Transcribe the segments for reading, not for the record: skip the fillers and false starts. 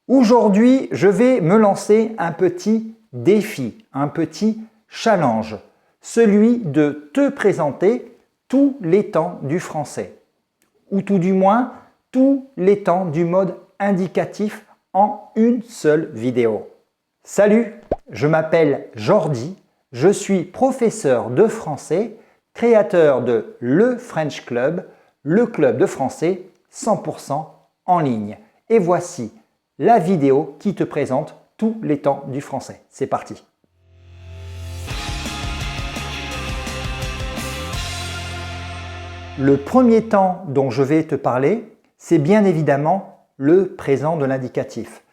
Aujourd'hui, je vais me lancer un petit défi, un petit challenge, celui de te présenter tous les temps du français, ou tout du moins tous les temps du mode indicatif en une seule vidéo. Salut, je m'appelle Jordi, je suis professeur de français, créateur de Le French Club, le club de français 100% en ligne. Et voici la vidéo qui te présente tous les temps du français. C'est parti! Le premier temps dont je vais te parler, c'est bien évidemment le présent de l'indicatif.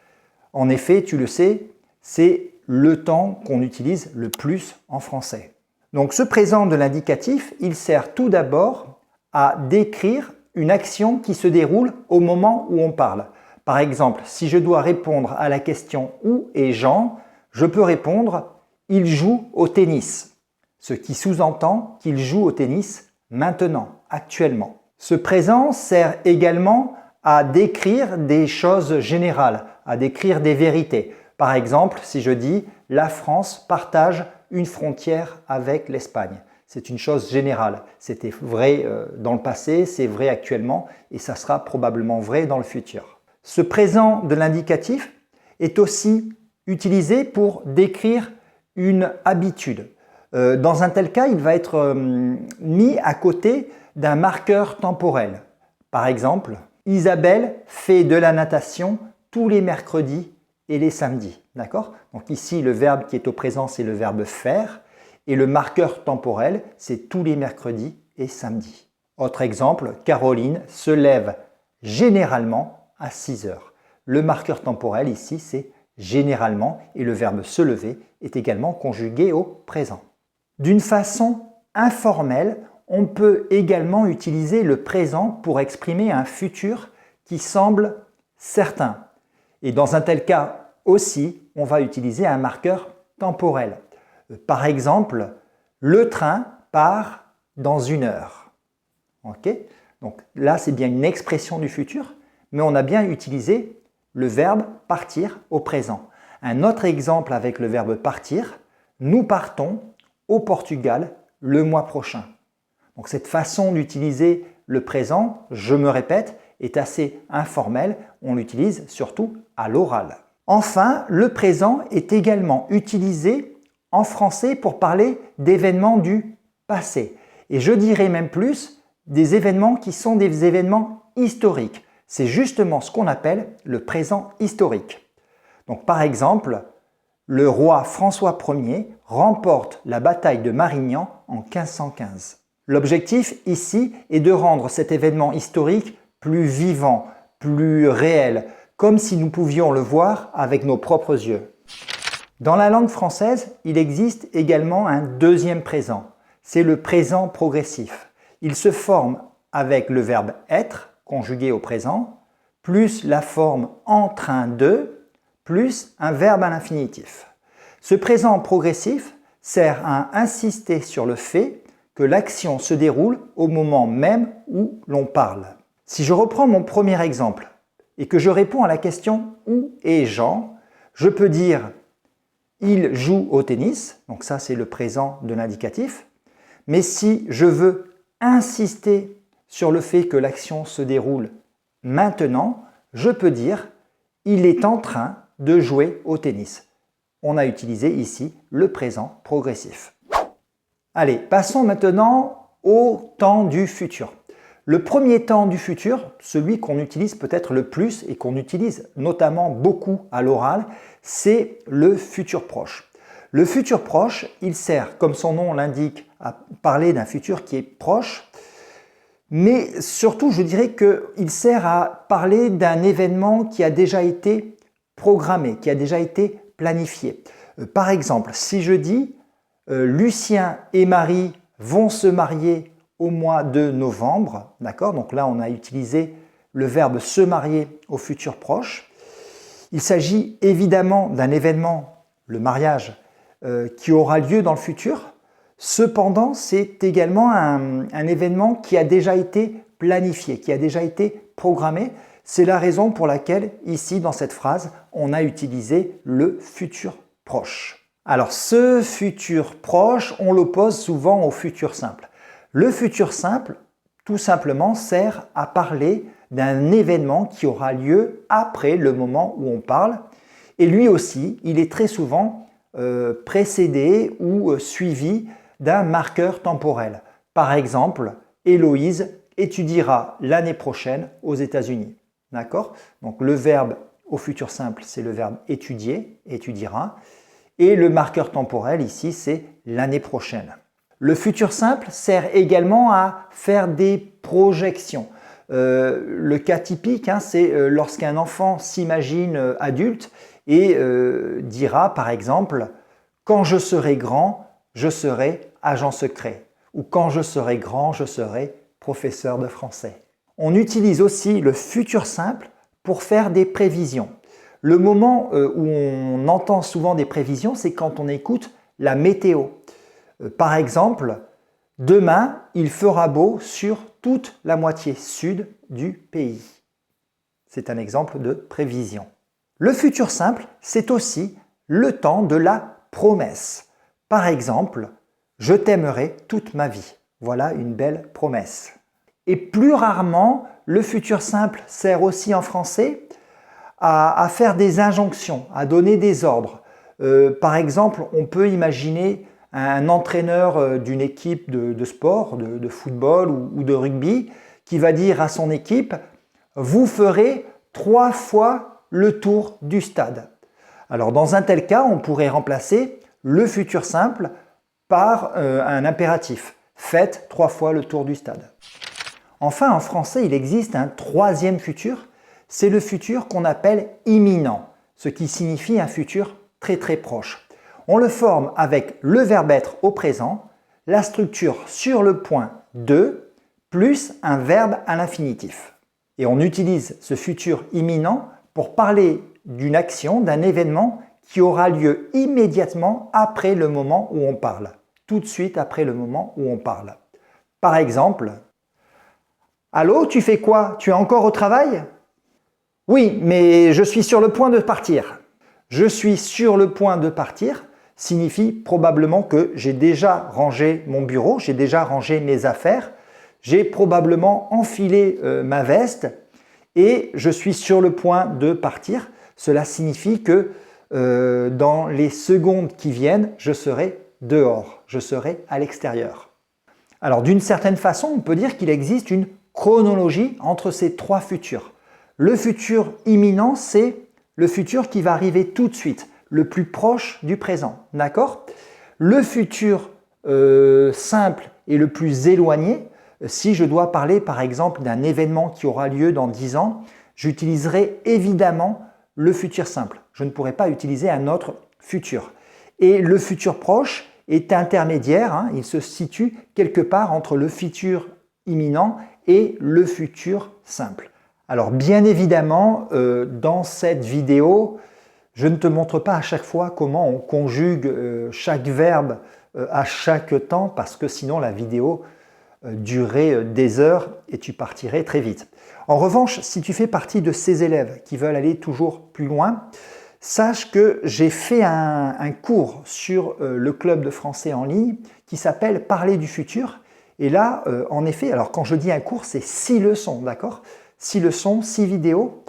En effet, tu le sais, c'est le temps qu'on utilise le plus en français. Donc ce présent de l'indicatif, il sert tout d'abord à décrire une action qui se déroule au moment où on parle. Par exemple, si je dois répondre à la question « Où est Jean ?», je peux répondre « Il joue au tennis », ce qui sous-entend qu'il joue au tennis maintenant, actuellement. Ce présent sert également à décrire des choses générales, à décrire des vérités. Par exemple, si je dis « La France partage une frontière avec l'Espagne ». C'est une chose générale. C'était vrai dans le passé, c'est vrai actuellement et ça sera probablement vrai dans le futur. Ce présent de l'indicatif est aussi utilisé pour décrire une habitude. Dans un tel cas, il va être mis à côté d'un marqueur temporel. Par exemple, Isabelle fait de la natation tous les mercredis et les samedis. D'accord ? Donc ici, le verbe qui est au présent, c'est le verbe faire. Et le marqueur temporel, c'est tous les mercredis et samedis. Autre exemple, Caroline se lève généralement à 6 heures. Le marqueur temporel ici, c'est généralement et le verbe se lever est également conjugué au présent. D'une façon informelle, on peut également utiliser le présent pour exprimer un futur qui semble certain. Et dans un tel cas aussi, on va utiliser un marqueur temporel. Par exemple, le train part dans 1 heure. Okay ? Donc là, c'est bien une expression du futur, mais on a bien utilisé le verbe partir au présent. Un autre exemple avec le verbe partir, nous partons au Portugal le mois prochain. Donc cette façon d'utiliser le présent, je me répète, est assez informelle. On l'utilise surtout à l'oral. Enfin, le présent est également utilisé en français pour parler d'événements du passé. Et je dirais même plus des événements qui sont des événements historiques. C'est justement ce qu'on appelle le présent historique. Donc par exemple, le roi François Ier remporte la bataille de Marignan en 1515. L'objectif ici est de rendre cet événement historique plus vivant, plus réel, comme si nous pouvions le voir avec nos propres yeux. Dans la langue française, il existe également un deuxième présent. C'est le présent progressif. Il se forme avec le verbe être, conjugué au présent, plus la forme en train de, plus un verbe à l'infinitif. Ce présent progressif sert à insister sur le fait que l'action se déroule au moment même où l'on parle. Si je reprends mon premier exemple et que je réponds à la question « Où est Jean ?», je peux dire « Il joue au tennis », donc ça c'est le présent de l'indicatif. Mais si je veux insister sur le fait que l'action se déroule maintenant, je peux dire « Il est en train de jouer au tennis ». On a utilisé ici le présent progressif. Allez, passons maintenant au temps du futur. Le premier temps du futur, celui qu'on utilise peut-être le plus et qu'on utilise notamment beaucoup à l'oral, c'est le futur proche. Le futur proche, il sert, comme son nom l'indique, à parler d'un futur qui est proche, mais surtout, je dirais qu'il sert à parler d'un événement qui a déjà été programmé, qui a déjà été planifié. Par exemple, si je dis Lucien et Marie vont se marier au mois de novembre, d'accord ? Donc là, on a utilisé le verbe se marier au futur proche. Il s'agit évidemment d'un événement, le mariage, qui aura lieu dans le futur. Cependant, c'est également un événement qui a déjà été planifié, qui a déjà été programmé. C'est la raison pour laquelle, ici, dans cette phrase, on a utilisé le futur proche. Alors, ce futur proche, on l'oppose souvent au futur simple. Le futur simple, tout simplement, sert à parler d'un événement qui aura lieu après le moment où on parle. Et lui aussi, il est très souvent précédé ou suivi d'un marqueur temporel. Par exemple, Héloïse étudiera l'année prochaine aux États-Unis. D'accord? Donc le verbe au futur simple, c'est le verbe étudier, étudiera. Et le marqueur temporel ici, c'est l'année prochaine. Le futur simple sert également à faire des projections. Le cas typique, c'est lorsqu'un enfant s'imagine adulte et dira par exemple « Quand je serai grand, je serai agent secret » ou « Quand je serai grand, je serai professeur de français ». On utilise aussi le futur simple pour faire des prévisions. Le moment où on entend souvent des prévisions, c'est quand on écoute la météo. Par exemple, demain, il fera beau sur toute la moitié sud du pays. C'est un exemple de prévision. Le futur simple, c'est aussi le temps de la promesse. Par exemple, je t'aimerai toute ma vie. Voilà une belle promesse. Et plus rarement, le futur simple sert aussi en français à faire des injonctions, à donner des ordres. Par exemple, on peut imaginer un entraîneur d'une équipe de sport, de football ou de rugby, qui va dire à son équipe « Vous ferez 3 fois le tour du stade ». Alors dans un tel cas, on pourrait remplacer le futur simple par un impératif. Faites 3 fois le tour du stade. Enfin, en français, il existe un troisième futur. C'est le futur qu'on appelle imminent, ce qui signifie un futur très très proche. On le forme avec le verbe être au présent, la structure sur le point de, plus un verbe à l'infinitif. Et on utilise ce futur imminent pour parler d'une action, d'un événement qui aura lieu immédiatement après le moment où on parle. Tout de suite après le moment où on parle. Par exemple, « Allô, tu fais quoi? Tu es encore au travail? » « Oui, mais je suis sur le point de partir. » « Je suis sur le point de partir » signifie probablement que j'ai déjà rangé mon bureau, j'ai déjà rangé mes affaires, j'ai probablement enfilé ma veste et je suis sur le point de partir. Cela signifie que dans les secondes qui viennent, je serai dehors, je serai à l'extérieur. Alors d'une certaine façon, on peut dire qu'il existe une chronologie entre ces trois futurs. Le futur imminent, c'est le futur qui va arriver tout de suite, le plus proche du présent, d'accord? Le futur simple et le plus éloigné, si je dois parler par exemple d'un événement qui aura lieu dans 10 ans, j'utiliserai évidemment le futur simple. Je ne pourrai pas utiliser un autre futur. Et le futur proche est intermédiaire, il se situe quelque part entre le futur imminent et le futur simple. Alors bien évidemment, dans cette vidéo, je ne te montre pas à chaque fois comment on conjugue chaque verbe à chaque temps parce que sinon la vidéo durerait des heures et tu partirais très vite. En revanche, si tu fais partie de ces élèves qui veulent aller toujours plus loin, sache que j'ai fait un cours sur le club de français en ligne qui s'appelle « Parler du futur ». Et là, en effet, alors quand je dis un cours, c'est 6 leçons, d'accord? 6 leçons, 6 vidéos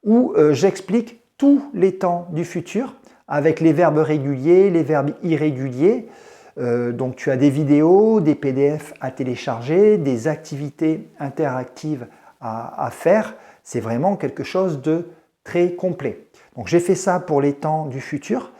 où j'explique tous les temps du futur avec les verbes réguliers, les verbes irréguliers. Donc tu as des vidéos, des PDF à télécharger, des activités interactives à faire. C'est vraiment quelque chose de très complet. Donc j'ai fait ça pour les temps du futur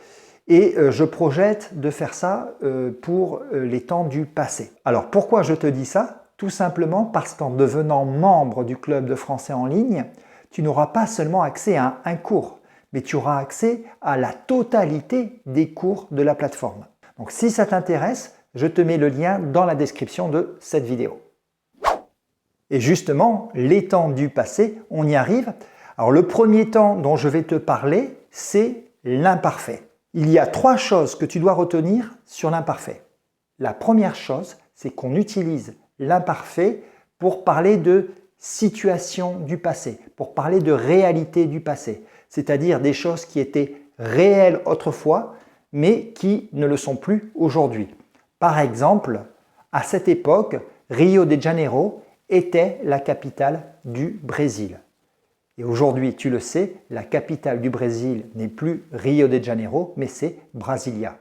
et je projette de faire ça pour les temps du passé. Alors pourquoi je te dis ça? Tout simplement parce qu'en devenant membre du club de français en ligne, tu n'auras pas seulement accès à un cours, mais tu auras accès à la totalité des cours de la plateforme. Donc si ça t'intéresse, je te mets le lien dans la description de cette vidéo. Et justement, les temps du passé, on y arrive. Alors le premier temps dont je vais te parler, c'est l'imparfait. Il y a 3 choses que tu dois retenir sur l'imparfait. La première chose, c'est qu'on utilise l'imparfait pour parler de situation du passé, pour parler de réalité du passé, c'est-à-dire des choses qui étaient réelles autrefois, mais qui ne le sont plus aujourd'hui. Par exemple, à cette époque, Rio de Janeiro était la capitale du Brésil. Et aujourd'hui, tu le sais, la capitale du Brésil n'est plus Rio de Janeiro, mais c'est Brasilia.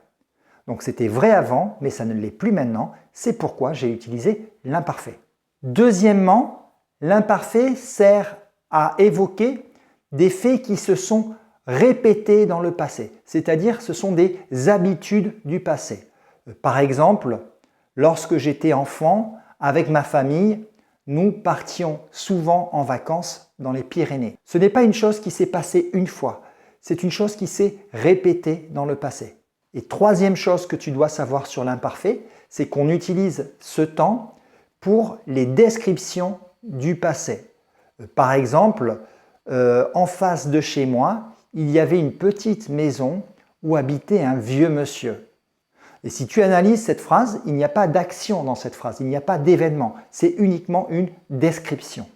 Donc c'était vrai avant, mais ça ne l'est plus maintenant. C'est pourquoi j'ai utilisé l'imparfait. Deuxièmement, l'imparfait sert à évoquer des faits qui se sont répétés dans le passé. C'est-à-dire, ce sont des habitudes du passé. Par exemple, lorsque j'étais enfant, avec ma famille, nous partions souvent en vacances dans les Pyrénées. Ce n'est pas une chose qui s'est passée une fois, c'est une chose qui s'est répétée dans le passé. Et troisième chose que tu dois savoir sur l'imparfait, c'est qu'on utilise ce temps pour les descriptions du passé. Par exemple, en face de chez moi, il y avait une petite maison où habitait un vieux monsieur. Et si tu analyses cette phrase, il n'y a pas d'action dans cette phrase, il n'y a pas d'événement, c'est uniquement une description.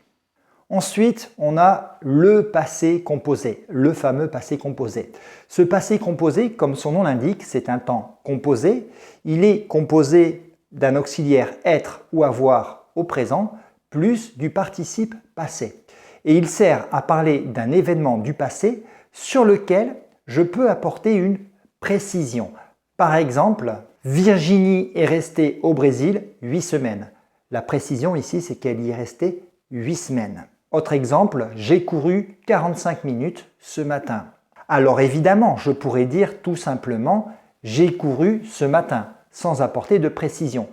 Ensuite, on a le passé composé, le fameux passé composé. Ce passé composé, comme son nom l'indique, c'est un temps composé. Il est composé d'un auxiliaire être ou avoir au présent, plus du participe passé. Et il sert à parler d'un événement du passé sur lequel je peux apporter une précision. Par exemple, Virginie est restée au Brésil 8 semaines. La précision ici, c'est qu'elle y est restée 8 semaines. Autre exemple, j'ai couru 45 minutes ce matin. Alors évidemment, je pourrais dire tout simplement « j'ai couru ce matin » sans apporter de précision.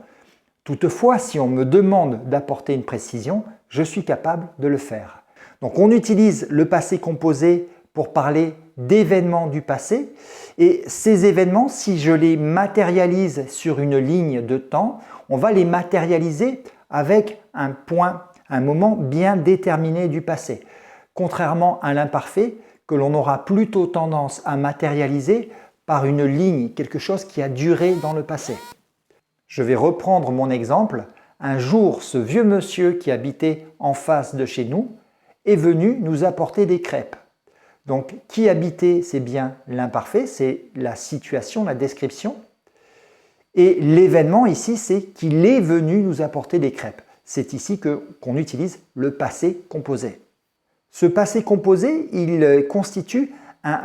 Toutefois, si on me demande d'apporter une précision, je suis capable de le faire. Donc on utilise le passé composé pour parler d'événements du passé et ces événements, si je les matérialise sur une ligne de temps, on va les matérialiser avec un point, un moment bien déterminé du passé. Contrairement à l'imparfait que l'on aura plutôt tendance à matérialiser par une ligne, quelque chose qui a duré dans le passé. Je vais reprendre mon exemple. Un jour, ce vieux monsieur qui habitait en face de chez nous est venu nous apporter des crêpes. Donc, qui habitait, c'est bien l'imparfait, c'est la situation, la description. Et l'événement ici, c'est qu'il est venu nous apporter des crêpes. C'est ici qu'on utilise le passé composé. Ce passé composé, il constitue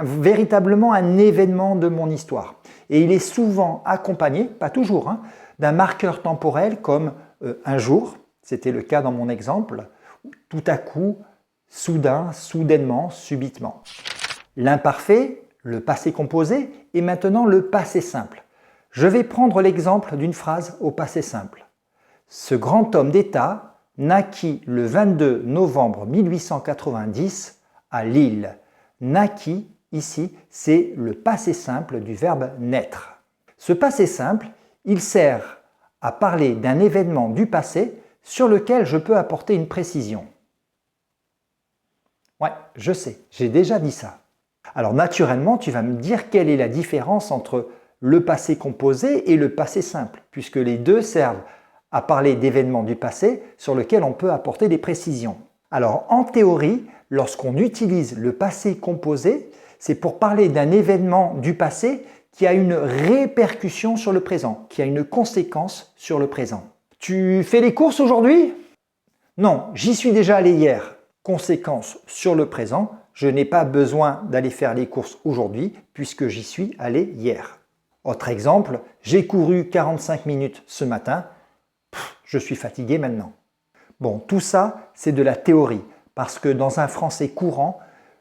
véritablement un événement de mon histoire. Et il est souvent accompagné, pas toujours, d'un marqueur temporel comme un jour, c'était le cas dans mon exemple, tout à coup, soudain, soudainement, subitement. L'imparfait, le passé composé, est maintenant le passé simple. Je vais prendre l'exemple d'une phrase au passé simple. Ce grand homme d'État naquit le 22 novembre 1890 à Lille. Naquit, ici, c'est le passé simple du verbe naître. Ce passé simple, il sert à parler d'un événement du passé sur lequel je peux apporter une précision. Ouais, je sais, j'ai déjà dit ça. Alors naturellement, tu vas me dire quelle est la différence entre le passé composé et le passé simple, puisque les deux servent à parler d'événements du passé sur lesquels on peut apporter des précisions. Alors en théorie, lorsqu'on utilise le passé composé, c'est pour parler d'un événement du passé qui a une répercussion sur le présent, qui a une conséquence sur le présent. Tu fais les courses aujourd'hui? Non, j'y suis déjà allé hier. Conséquence sur le présent, je n'ai pas besoin d'aller faire les courses aujourd'hui puisque j'y suis allé hier. Autre exemple, j'ai couru 45 minutes ce matin, je suis fatigué maintenant. Bon, tout ça, c'est de la théorie parce que dans un français courant,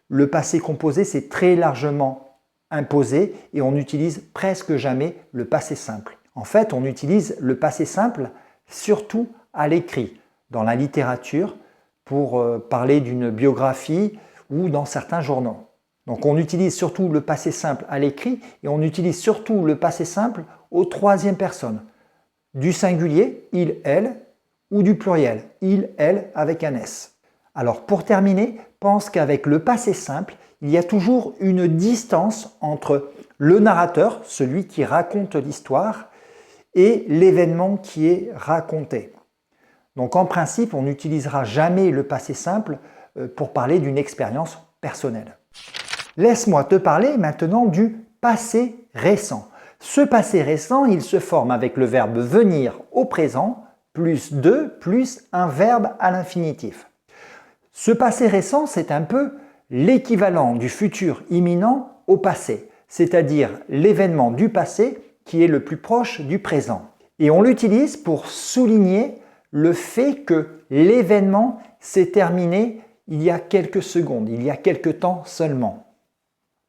le passé composé, c'est très largement imposé et on n'utilise presque jamais le passé simple. En fait, on utilise le passé simple surtout à l'écrit, dans la littérature, pour parler d'une biographie ou dans certains journaux. Donc on utilise surtout le passé simple à l'écrit et on utilise surtout le passé simple aux troisième personne. Du singulier, il, elle, ou du pluriel, il, elle avec un S. Alors pour terminer, pense qu'avec le passé simple, il y a toujours une distance entre le narrateur, celui qui raconte l'histoire, et l'événement qui est raconté. Donc en principe, on n'utilisera jamais le passé simple pour parler d'une expérience personnelle. Laisse-moi te parler maintenant du passé récent. Ce passé récent, il se forme avec le verbe venir au présent, plus de, plus un verbe à l'infinitif. Ce passé récent, c'est un peu l'équivalent du futur imminent au passé, c'est-à-dire l'événement du passé qui est le plus proche du présent. Et on l'utilise pour souligner le fait que l'événement s'est terminé il y a quelques secondes, il y a quelques temps seulement.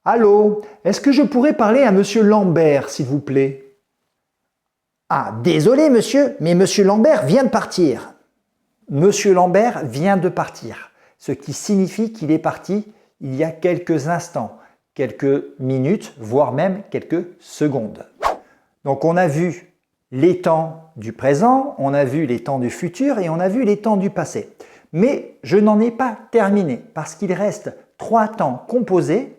Allô, est-ce que je pourrais parler à monsieur Lambert, s'il vous plaît? Ah, désolé monsieur, mais monsieur Lambert vient de partir. Monsieur Lambert vient de partir, ce qui signifie qu'il est parti il y a quelques instants, quelques minutes, voire même quelques secondes. Donc on a vu les temps du présent, on a vu les temps du futur et on a vu les temps du passé. Mais je n'en ai pas terminé parce qu'il reste 3 temps composés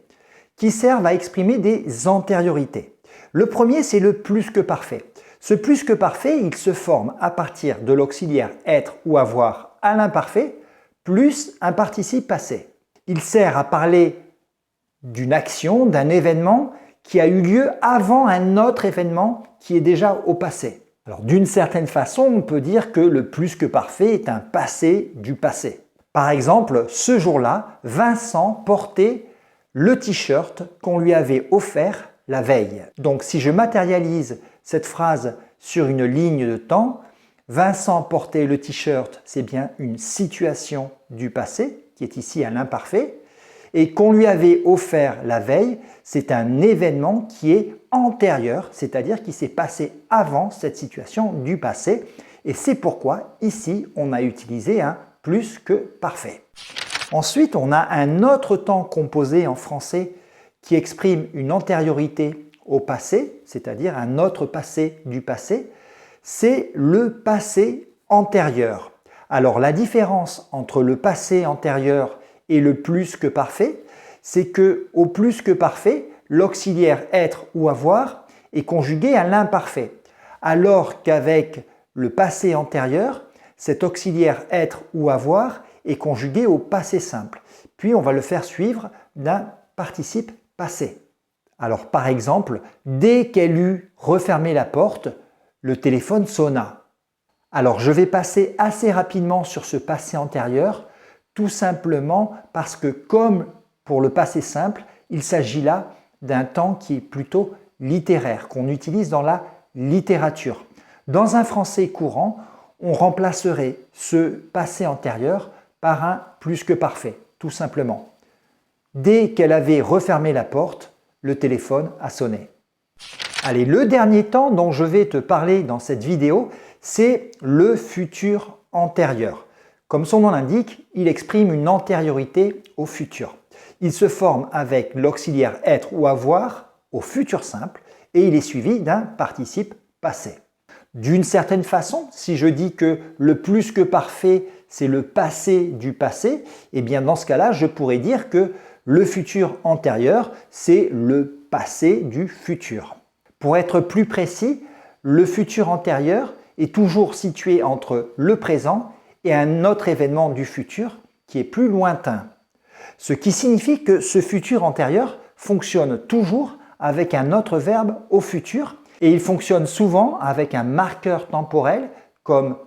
qui servent à exprimer des antériorités. Le premier, c'est le plus que parfait. Ce plus que parfait, il se forme à partir de l'auxiliaire être ou avoir à l'imparfait plus un participe passé. Il sert à parler d'une action, d'un événement qui a eu lieu avant un autre événement qui est déjà au passé. Alors d'une certaine façon, on peut dire que le plus que parfait est un passé du passé. Par exemple, ce jour-là, Vincent portait le t-shirt qu'on lui avait offert la veille. Donc si je matérialise cette phrase sur une ligne de temps, Vincent portait le t-shirt, c'est bien une situation du passé qui est ici à l'imparfait. Et qu'on lui avait offert la veille, c'est un événement qui est antérieur, c'est-à-dire qui s'est passé avant cette situation du passé. Et c'est pourquoi ici, on a utilisé un plus que parfait. Ensuite, on a un autre temps composé en français qui exprime une antériorité au passé, c'est-à-dire un autre passé du passé. C'est le passé antérieur. Alors la différence entre le passé antérieur et le plus que parfait, c'est que au plus que parfait, l'auxiliaire être ou avoir est conjugué à l'imparfait, alors qu'avec le passé antérieur, cet auxiliaire être ou avoir est conjugué au passé simple. Puis on va le faire suivre d'un participe passé. Alors par exemple, dès qu'elle eut refermé la porte, le téléphone sonna. Alors je vais passer assez rapidement sur ce passé antérieur, tout simplement parce que comme pour le passé simple, il s'agit là d'un temps qui est plutôt littéraire, qu'on utilise dans la littérature. Dans un français courant, on remplacerait ce passé antérieur par un plus que parfait, tout simplement. Dès qu'elle avait refermé la porte, le téléphone a sonné. Allez, le dernier temps dont je vais te parler dans cette vidéo, c'est le futur antérieur. Comme son nom l'indique, il exprime une antériorité au futur. Il se forme avec l'auxiliaire être ou avoir au futur simple et il est suivi d'un participe passé. D'une certaine façon, si je dis que le plus que parfait, c'est le passé du passé, eh bien dans ce cas-là, je pourrais dire que le futur antérieur, c'est le passé du futur. Pour être plus précis, le futur antérieur est toujours situé entre le présent et un autre événement du futur qui est plus lointain. Ce qui signifie que ce futur antérieur fonctionne toujours avec un autre verbe au futur et il fonctionne souvent avec un marqueur temporel comme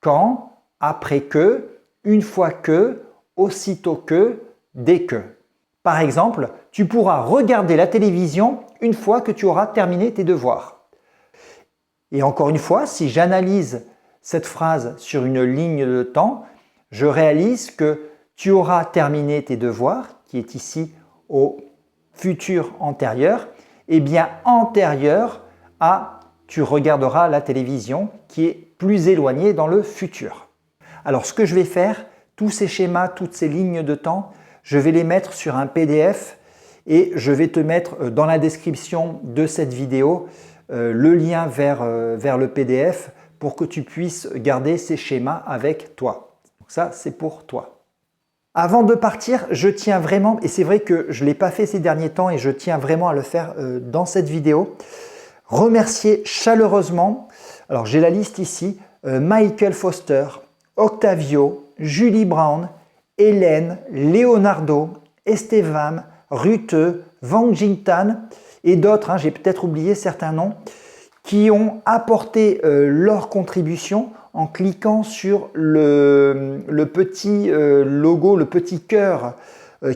quand, après que, une fois que, aussitôt que, dès que. Par exemple, tu pourras regarder la télévision une fois que tu auras terminé tes devoirs. Et encore une fois, si j'analyse cette phrase sur une ligne de temps, je réalise que tu auras terminé tes devoirs, qui est ici au futur antérieur, et bien antérieur à tu regarderas la télévision, qui est plus éloigné dans le futur. Alors ce que je vais faire, tous ces schémas, toutes ces lignes de temps, je vais les mettre sur un PDF et je vais te mettre dans la description de cette vidéo le lien vers le PDF pour que tu puisses garder ces schémas avec toi. Donc ça, c'est pour toi. Avant de partir, je tiens vraiment, et c'est vrai que je ne l'ai pas fait ces derniers temps et je tiens vraiment à le faire dans cette vidéo, remercier chaleureusement, alors j'ai la liste ici, Michael Foster, Octavio, Julie Brown, Hélène, Leonardo, Estevam, Rute, Wang Jingtan et d'autres, j'ai peut-être oublié certains noms, qui ont apporté leur contribution en cliquant sur le petit logo, le petit cœur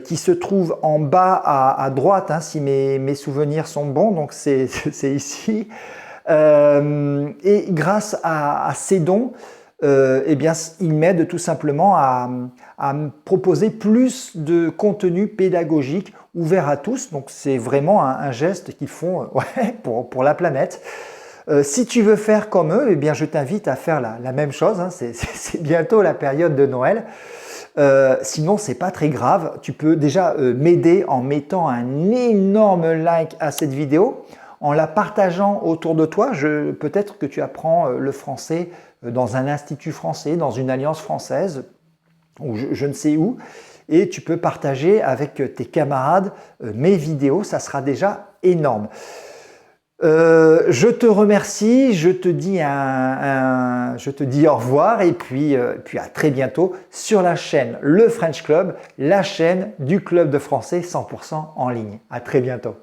qui se trouve en bas à droite, si mes souvenirs sont bons, donc c'est ici. Et grâce à ces dons, eh bien, ils m'aident tout simplement à me proposer plus de contenu pédagogique ouvert à tous. Donc c'est vraiment un geste qu'ils font pour la planète. Si tu veux faire comme eux, eh bien, je t'invite à faire la même chose. C'est bientôt la période de Noël. Sinon, c'est pas très grave. Tu peux déjà m'aider en mettant un énorme like à cette vidéo, en la partageant autour de toi. Peut-être que tu apprends le français dans un institut français, dans une alliance française, ou je ne sais où, et tu peux partager avec tes camarades mes vidéos. Ça sera déjà énorme. Je te remercie, je te dis au revoir et puis à très bientôt sur la chaîne Le French Club, la chaîne du club de français 100% en ligne. À très bientôt.